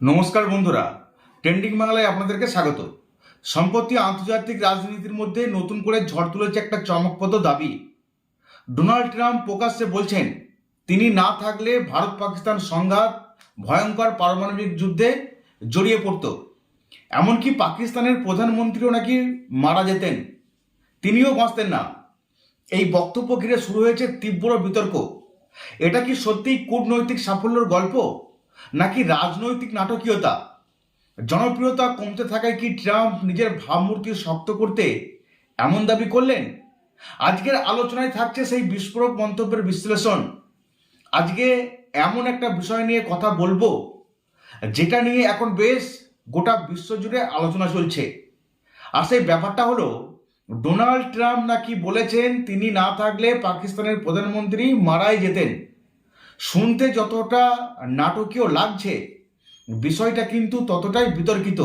নমস্কার বন্ধুরা, ট্রেন্ডিং বাংলায় আপনাদেরকে স্বাগত। সম্প্রতি আন্তর্জাতিক রাজনীতির মধ্যে নতুন করে ঝড় তুলেছে একটা চমকপ্রদ দাবি। ডোনাল্ড ট্রাম্প প্রকাশ্যে বলছেন তিনি না থাকলে ভারত পাকিস্তান সংঘাত ভয়ঙ্কর পারমাণবিক যুদ্ধে জড়িয়ে পড়ত। এমনকি পাকিস্তানের প্রধানমন্ত্রীও নাকি মারা যেতেন, তিনিও বাঁচতেন না। এই বক্তব্য ঘিরে শুরু হয়েছে তীব্র বিতর্ক। এটা কি সত্যিই কূটনৈতিক সাফল্যের গল্প, নাকি রাজনৈতিক নাটকীয়তা? জনপ্রিয়তা কমতে থাকায় কি ট্রাম্প নিজের ভাবমূর্তি শক্ত করতে এমন দাবি করলেন? আজকের আলোচনায় থাকছে সেই বিস্ফোরক মন্তব্যের বিশ্লেষণ। আজকে এমন একটা বিষয় নিয়ে কথা বলবো যেটা নিয়ে এখন বেশ গোটা বিশ্বজুড়ে আলোচনা চলছে। আর সেই ব্যাপারটা হলো, ডোনাল্ড ট্রাম্প নাকি বলেছেন তিনি না থাকলে পাকিস্তানের প্রধানমন্ত্রী মারাই যেতেন। শুনতে যতটা নাটকীয় লাগছে, বিষয়টা কিন্তু ততটাই বিতর্কিত।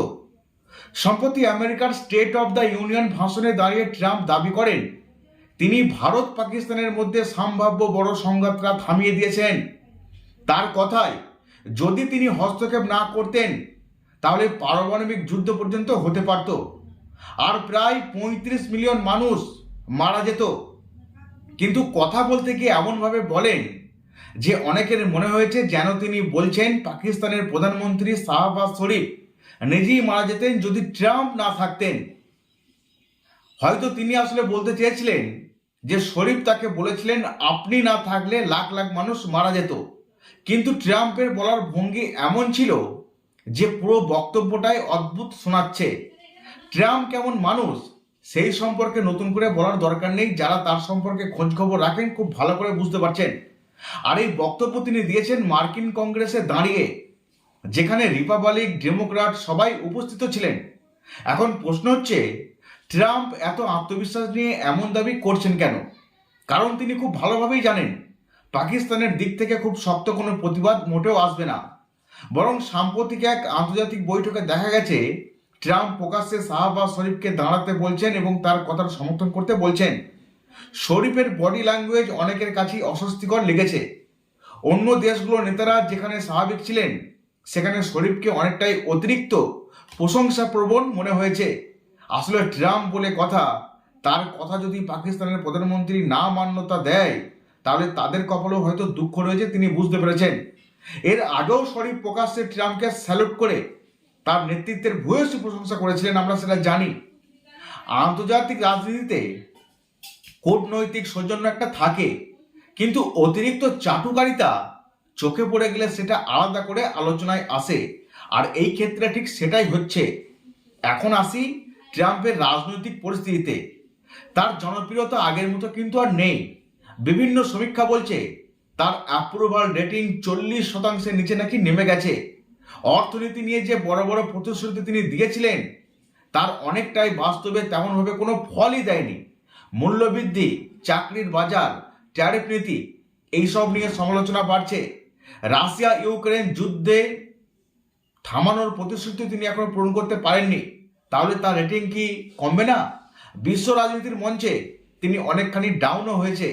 সম্প্রতি আমেরিকার স্টেট অফ দ্য ইউনিয়ন ভাষণে দাঁড়িয়ে ট্রাম্প দাবি করেন তিনি ভারত পাকিস্তানের মধ্যে সম্ভাব্য বড় সংঘাতটা থামিয়ে দিয়েছেন। তার কথায়, যদি তিনি হস্তক্ষেপ না করতেন তাহলে পারমাণবিক যুদ্ধ পর্যন্ত হতে পারত আর প্রায় ৩৫ মিলিয়ন মানুষ মারা যেত। কিন্তু কথা বলতে গিয়ে এমনভাবে বলেন যে অনেকের মনে হয়েছে যেন তিনি বলছেন পাকিস্তানের প্রধানমন্ত্রী শাহবাজ শরীফ নিজেই মারা যেতেন যদি ট্রাম্প না থাকতেন। হয়তো তিনি আসলে বলতে চেয়েছিলেন যে শরীফ তাকে বলেছিলেন আপনি না থাকলে লাখ লাখ মানুষ মারা যেত। কিন্তু ট্রাম্পের বলার ভঙ্গি এমন ছিল যে পুরো বক্তব্যটাই অদ্ভুত শোনাচ্ছে। ট্রাম্প কেমন মানুষ সেই সম্পর্কে নতুন করে বলার দরকার নেই, যারা তার সম্পর্কে খোঁজ খবর রাখেন খুব ভালো করে বুঝতে পারছেন। আর এই বক্তব্য তিনি দিয়েছেন মার্কিন কংগ্রেসে দাঁড়িয়ে, যেখানে রিপাবলিক ডেমোক্র্যাট সবাই উপস্থিত ছিলেন। এখন প্রশ্ন হচ্ছে, ট্রাম্প এত আত্মবিশ্বাস নিয়ে এমন দাবি করছেন কেন? কারণ তিনি খুব ভালোভাবেই জানেন পাকিস্তানের দিক থেকে খুব শক্ত কোনো প্রতিবাদ মোটেও আসবে না। বরং সাম্প্রতিক এক আন্তর্জাতিক বৈঠকে দেখা গেছে ট্রাম্প প্রকাশ্যে শাহবাজ শরীফকে দাঁড়াতে বলছেন এবং তার কথার সমর্থন করতে বলছেন। শরীফের বডি ল্যাঙ্গুয়েজ অনেকের কাছেই অস্বস্তিকর লেগেছে। অন্য দেশগুলোর নেতারা যেখানে স্বাভাবিক ছিলেন, সেখানে শরীফকে অনেকটাই অতিরিক্ত প্রশংসাপ্রবণ মনে হয়েছে। আসলে ট্রাম্প বলে কথা, তার কথা যদি পাকিস্তানের প্রধানমন্ত্রী না মান্যতা দেয় তাহলে তাদের কপালেও হয়তো দুঃখ রয়েছে, তিনি বুঝতে পেরেছেন। এর আগেও শরীফ প্রকাশ্যে ট্রাম্পকে স্যালুট করে তার নেতৃত্বের ভূয়সী প্রশংসা করেছিলেন, আমরা সেটা জানি। আন্তর্জাতিক রাজনীতিতে কূটনৈতিক সৌজন্য একটা থাকে, কিন্তু অতিরিক্ত চাটুকারিতা চোখে পড়ে গেলে সেটা আলাদা করে আলোচনায় আসে। আর এই ক্ষেত্রে ঠিক সেটাই হচ্ছে। এখন আসি ট্রাম্পের রাজনৈতিক পরিস্থিতিতে। তার জনপ্রিয়তা আগের মতো কিন্তু আর নেই। বিভিন্ন সমীক্ষা বলছে তার অ্যাপ্রুভাল রেটিং 40% নিচে নাকি নেমে গেছে। অর্থনীতি নিয়ে যে বড় বড় প্রতিশ্রুতি তিনি দিয়েছিলেন তার অনেকটাই বাস্তবে তেমনভাবে কোনো ফলই দেয়নি। মূল্যবৃদ্ধি, চাকরির বাজার, ট্যারিফ নীতি এইসব নিয়ে সমালোচনা বাড়ছে। রাশিয়া ইউক্রেন যুদ্ধে থামানোর প্রতিশ্রুতি তিনি এখনো পূরণ করতে পারেননি, তাহলে তার রেটিং কি কমবে না? বিশ্ব রাজনীতির মঞ্চে তিনি অনেকখানি ডাউনও হয়েছে।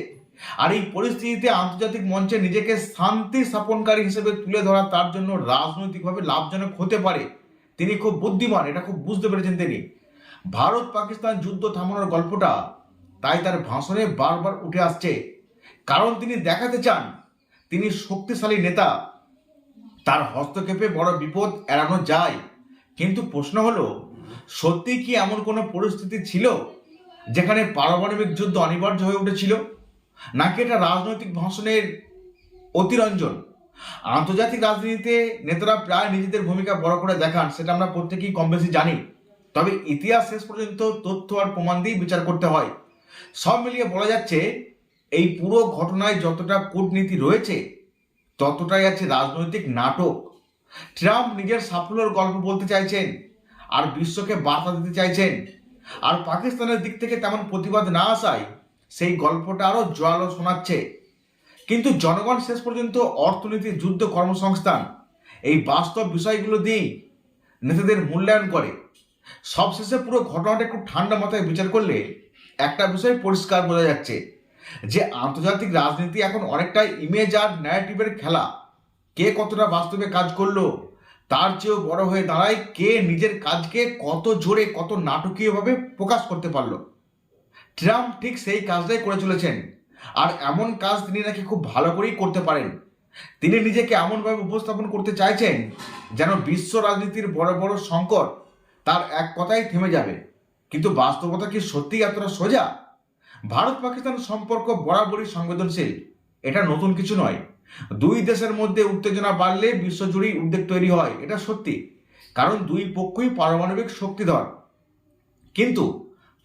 আর এই পরিস্থিতিতে আন্তর্জাতিক মঞ্চে নিজেকে শান্তি স্থাপনকারী হিসেবে তুলে ধরা তার জন্য রাজনৈতিকভাবে লাভজনক হতে পারে। তিনি খুব বুদ্ধিমান, এটা খুব বুঝতে পেরেছেন তিনি। ভারত পাকিস্তান যুদ্ধ থামানোর গল্পটা তাই তার ভাষণে বারবার উঠে আসছে, কারণ তিনি দেখাতে চান তিনি শক্তিশালী নেতা, তার হস্তক্ষেপে বড় বিপদ এড়ানো যায়। কিন্তু প্রশ্ন হলো, সত্যি কি এমন কোনো পরিস্থিতি ছিল যেখানে পারমাণবিক যুদ্ধ অনিবার্য হয়ে উঠেছিল, নাকি এটা রাজনৈতিক ভাষণের অতিরঞ্জন? আন্তর্জাতিক রাজনীতিতে নেতারা প্রায় নিজেদের ভূমিকা বড় করে দেখান, সেটা আমরা প্রত্যেকেই কম বেশি জানি। তবে ইতিহাস শেষ পর্যন্ত তথ্য আর প্রমাণ দিয়ে বিচার করতে হয়। সব মিলিয়ে বলা যাচ্ছে এই পুরো ঘটনায় যতটা কূটনীতি রয়েছে ততটাই আছে রাজনৈতিক নাটক। ট্রাম্প নিজের সাফল্যের গল্প বলতে চাইছেন আর বিশ্বকে বার্তা দিতে চাইছেন। আর পাকিস্তানের দিক থেকে তেমন প্রতিবাদ না আসায় সেই গল্পটা আরো জোরালো শোনাচ্ছে। কিন্তু জনগণ শেষ পর্যন্ত অর্থনীতি, যুদ্ধ, কর্মসংস্থান এই বাস্তব বিষয়গুলো দিয়েই নেতাদের মূল্যায়ন করে। সবশেষে পুরো ঘটনাটা একটু ঠান্ডা মাথায় বিচার করলে একটা বিষয় পরিষ্কার বোঝা যাচ্ছে যে আন্তর্জাতিক রাজনীতি এখন অনেকটাই ইমেজ আর ন্যারেটিভের খেলা। কে কতটা বাস্তবে কাজ করলো, তার চেয়েও বড় হয়ে দাঁড়ায় কে নিজের কাজকে কত জোরে কত নাটকীয়ভাবে প্রকাশ করতে পারলো। ট্রাম্প ঠিক সেই কাজটাই করে চলেছেন, আর এমন কাজ তিনি নাকি খুব ভালো করেই করতে পারেন। তিনি নিজেকে এমনভাবে উপস্থাপন করতে চাইছেন যেন বিশ্ব রাজনীতির বড় বড় সংকট তার এক কথায় থেমে যাবে। কিন্তু বাস্তবতা কি সত্যি এতটা সোজা? ভারত পাকিস্তান সম্পর্ক বরাবরই সংবেদনশীল, এটা নতুন কিছু নয়। দুই দেশের মধ্যে উত্তেজনা বাড়লে বিশ্বজুড়েই উদ্বেগ তৈরি হয়, এটা সত্যি, কারণ দুই পক্ষই পারমাণবিক শক্তিধর। কিন্তু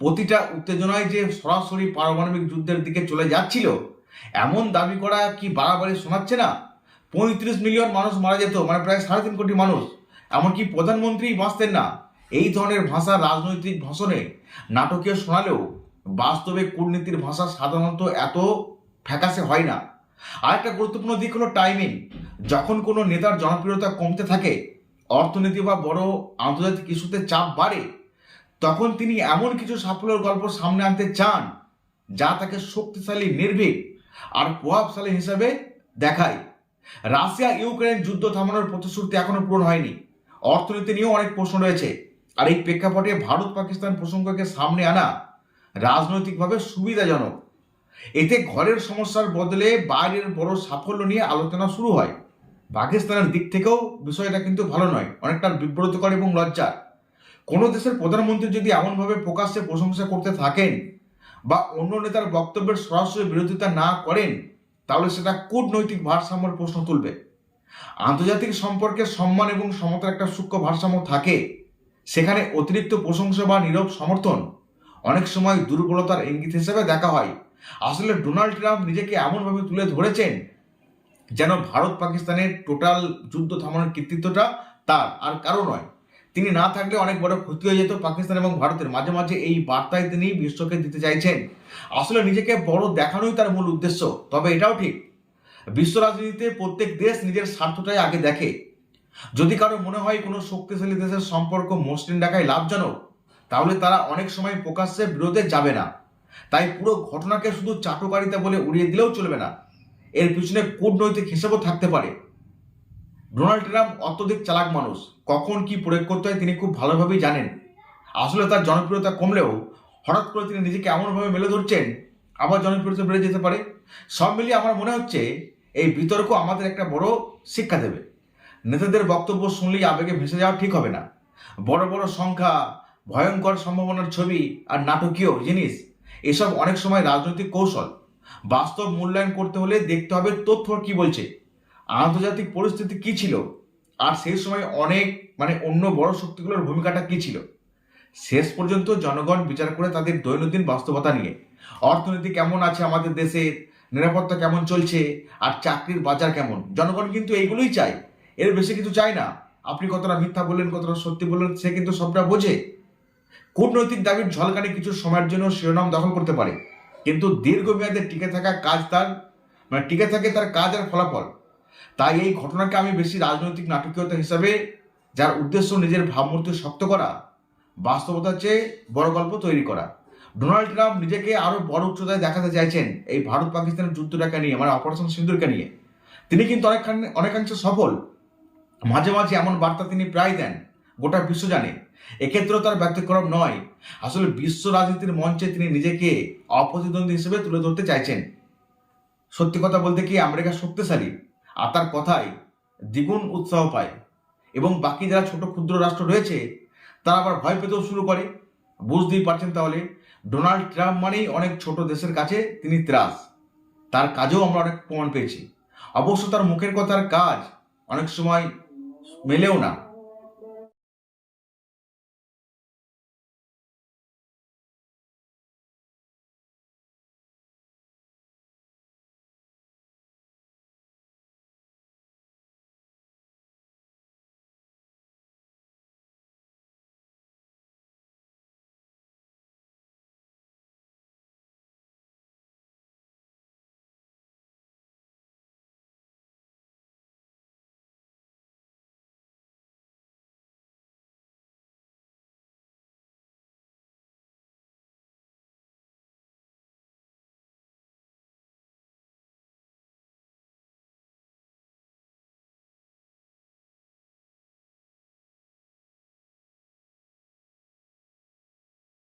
প্রতিটা উত্তেজনায় যে সরাসরি পারমাণবিক যুদ্ধের দিকে চলে যাচ্ছিল এমন দাবি করা কি বাড়াবাড়ি শোনাচ্ছে না? 35 মিলিয়ন মানুষ মারা যেত, মানে প্রায় 3.5 কোটি মানুষ, এমনকি প্রধানমন্ত্রী বাঁচতেন না। এই ধরনের ভাষা রাজনৈতিক ভাষণে নাটকীয় শোনালেও বাস্তবে কূটনীতির ভাষা সাধারণত এত ফ্যাকাশে হয় না। আরেকটা গুরুত্বপূর্ণ দিক হলো টাইমিং। যখন কোনো নেতার জনপ্রিয়তা কমতে থাকে, অর্থনীতি বা বড় আন্তর্জাতিক ইস্যুতে চাপ বাড়ে, তখন তিনি এমন কিছু সাফল্যের গল্প সামনে আনতে চান যা তাকে শক্তিশালী, নির্ভীক আর প্রভাবশালী হিসেবে দেখায়। রাশিয়া ইউক্রেন যুদ্ধ থামানোর প্রতিশ্রুতি এখনো পূরণ হয়নি, অর্থনীতি নিয়েও অনেক প্রশ্ন রয়েছে, আর এই প্রেক্ষাপটে ভারত পাকিস্তান প্রসঙ্গকে সামনে আনা রাজনৈতিকভাবে সুবিধাজনক। এতে ঘরের সমস্যার বদলে বাইরের বড় সাফল্য নিয়ে আলোচনা শুরু হয়। পাকিস্তানের দিক থেকেও বিষয়টা কিন্তু ভালো নয়, অনেকটা বিব্রতকর এবং লজ্জার। কোনো দেশের প্রধানমন্ত্রী যদি এমনভাবে প্রকাশ্যে প্রশংসা করতে থাকেন বা অন্য নেতার বক্তব্যের সরাসরি বিরোধিতা না করেন, তাহলে সেটা কূটনৈতিক ভারসাম্যের প্রশ্ন তুলবে। আন্তর্জাতিক সম্পর্কে সম্মান এবং সমতার একটা সূক্ষ্ম ভারসাম্য থাকে, সেখানে অতিরিক্ত প্রশংসা বা নীরব সমর্থন অনেক সময় দুর্বলতার ইঙ্গিত হিসেবে দেখা হয়। আসলে ডোনাল্ড ট্রাম্প নিজেকে এমনভাবে তুলে ধরেছেন যেন ভারত পাকিস্তানের টোটাল যুদ্ধ থামানোর কৃতিত্বটা তার, আর কারো নয়। তিনি না থাকলে অনেক বড় ক্ষতি হয়ে যেত পাকিস্তান এবং ভারতের। মাঝে মাঝে এই বার্তায় তিনি বিশ্বকে দিতে চাইছেন। আসলে নিজেকে বড় দেখানোই তার মূল উদ্দেশ্য। তবে এটাও ঠিক, বিশ্ব রাজনীতিতে প্রত্যেক দেশ নিজের স্বার্থটাই আগে দেখে। যদি কারো মনে হয় কোনো শক্তিশালী দেশের সম্পর্ক মসৃণ রাখাই লাভজনক, তাহলে তারা অনেক সময় প্রকাশ্যে বিরোধে যাবে না। তাই পুরো ঘটনাকে শুধু চাটুকারিতা বলে উড়িয়ে দিলেও চলবে না, এর পিছনে কূটনৈতিক হিসেবও থাকতে পারে। ডোনাল্ড ট্রাম্প অত্যধিক চালাক মানুষ, কখন কি প্রয়োগ করতে হয় তিনি খুব ভালোভাবেই জানেন। আসলে তার জনপ্রিয়তা কমলেও হঠাৎ করে তিনি নিজেকে এমনভাবে মেলে ধরছেন, আবার জনপ্রিয়তা বেড়ে যেতে পারে। সব মিলিয়ে আমার মনে হচ্ছে এই বিতর্ক আমাদের একটা বড় শিক্ষা দেবে। নেতাদের বক্তব্য শুনলেই আবেগে ভেসে যাওয়া ঠিক হবে না। বড় বড় সংখ্যা, ভয়ঙ্কর সম্ভাবনার ছবি আর নাটকীয় জিনিস, এসব অনেক সময় রাজনৈতিক কৌশল। বাস্তব মূল্যায়ন করতে হলে দেখতে হবে তথ্য কি বলছে, আন্তর্জাতিক পরিস্থিতি কি ছিল, আর সেই সময় অন্য বড় শক্তিগুলোর ভূমিকাটা কি ছিল। শেষ পর্যন্ত জনগণ বিচার করে তাদের দৈনন্দিন বাস্তবতা নিয়ে, অর্থনীতি কেমন আছে আমাদের দেশে, নিরাপত্তা কেমন চলছে, আর চাকরির বাজার কেমন। জনগণ কিন্তু এইগুলোই চায়, এর বেশি কিছু চায় না। আপনি কতটা মিথ্যা বললেন, কতটা সত্যি বললেন, সে কিন্তু সবটা বোঝে। কূটনৈতিক দাবির ঝলকানি কিছু সময়ের জন্য শিরোনাম দখল করতে পারে, কিন্তু দীর্ঘমেয়াদে টিকে থাকা কাজ টিকে থাকে তার কাজ আর ফলাফল। তাই এই ঘটনাকে আমি বেশি রাজনৈতিক নাটকীয়তা হিসাবে, যার উদ্দেশ্য নিজের ভাবমূর্তি শক্ত করা, বাস্তবতার চেয়ে বড় গল্প তৈরি করা। ডোনাল্ড ট্রাম্প নিজেকে আরো বড় উচ্চতায় দেখাতে চাইছেন এই ভারত পাকিস্তানের যুদ্ধটাকে নিয়ে, মানে অপারেশন সিন্দুরকে নিয়ে। তিনি কিন্তু অনেকাংশে সফল। মাঝে মাঝে এমন বার্তা তিনি প্রায় দেন, গোটা বিশ্ব জানে। এক্ষেত্রেও তার ব্যতিক্রম নয়। আসলে বিশ্ব রাজনীতির মঞ্চে তিনি নিজেকে অপ্রতিদ্বন্দ্বী হিসেবে তুলে ধরতে চাইছেন। সত্যি কথা বলতে কি, আমেরিকা শক্তিশালী, আর তার কথায় দ্বিগুণ উৎসাহ পায়, এবং বাকি যারা ছোট ক্ষুদ্র রাষ্ট্র রয়েছে তারা আবার ভয় পেতেও শুরু করে। বুঝতেই পারছেন তাহলে, ডোনাল্ড ট্রাম্প মানেই অনেক ছোট দেশের কাছে তিনি ত্রাস। তার কাজেও আমরা অনেক প্রমাণ পেয়েছি। অবশ্য তার মুখের কথার কাজ অনেক সময় মেলেও না।